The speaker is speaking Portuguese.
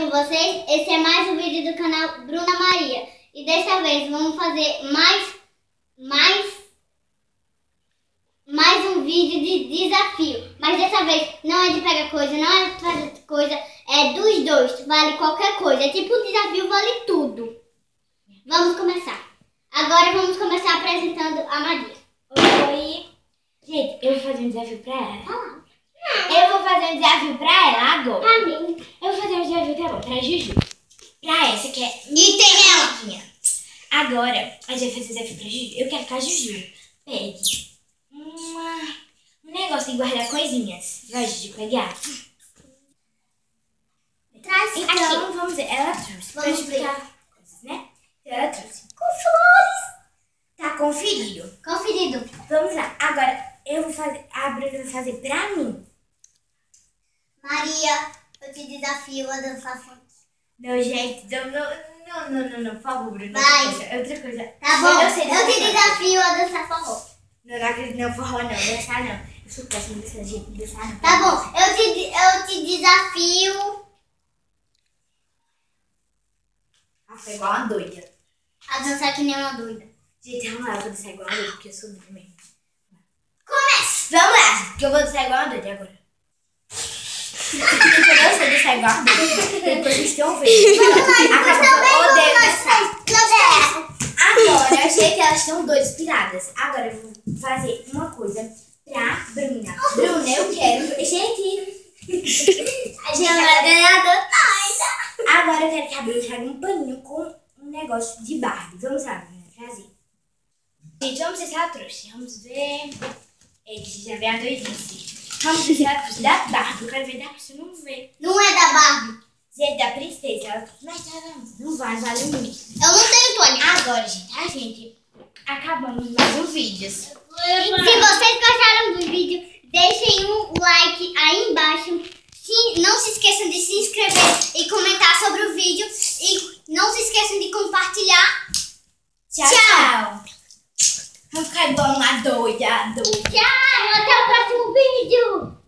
com vocês? Esse é mais um vídeo do canal Bruna Maria. E dessa vez vamos fazer mais um vídeo de desafio. Mas dessa vez não é de pegar coisa, não é de fazer coisa, é dos dois. Vale qualquer coisa. É tipo um desafio, vale tudo. Vamos começar. Agora vamos começar apresentando a Maria. Oi. Gente, eu vou fazer um desafio pra ela. Eu vou fazer um desafio pra ela agora. Pra mim. Eu vou fazer um desafio pra Juju. Pra essa que é... E tem ela. Agora, a gente vai fazer um desafio pra Juju. Eu quero que a Juju pegue um negócio de guardar coisinhas. Vai, Juju, pegar? Traz Então, aqui. vamos ver. Ela trouxe. Pra Vamos ver. explicar coisas, né? Então, ela trouxe. Com flores. Tá conferido. Conferido. Vamos lá. Agora, eu vou fazer... A Bruna vai fazer pra mim. Maria, eu te desafio a dançar funk. Não, gente, não, por favor, Bruna. Vai. Outra coisa. Tá bom? Eu não sei Eu te dançar. desafio a dançar forró. Não acredito, não, forró não, dançar não. Eu sou péssima dessa gente, dançar não. Tá bom, eu te desafio Ah, foi igual uma doida. a dançar que nem uma doida. Gente, vamos lá, eu vou dançar igual uma doida, porque eu sou doida mesmo. Comece! Vamos lá, gente, que eu vou dançar igual uma doida agora. Eu não sei dançar igual uma doida, depois vocês estão vendo. Eu odeio dançar. Agora, eu sei que elas estão doidas, piradas. Agora eu vou fazer uma coisa pra Bruna. Bruna, eu quero... Gente... A gente vai ganhar doida. Agora eu quero que a Bruna traga um paninho com um negócio de Barbie. Vamos lá, Bruna, trazer. Gente, vamos ver se ela trouxe. Vamos ver... Eita, já vem a doidice. Vamos ver se ela trouxe da Barbie. Eu quero ver da Barbie, não ver. Não é da Barbie. Gente, da princesa. Ela trouxe. Mas não vai, vale muito. Eu não tenho toalha. Agora, gente, a gente acabamos mais um vídeo. Se vocês gostaram do vídeo, deixem um like aí embaixo. Não se esqueçam de se inscrever e comentar sobre o vídeo. E não se esqueçam de compartilhar. Tchau. Vamos ficar igual uma doida. Tchau, até o próximo vídeo.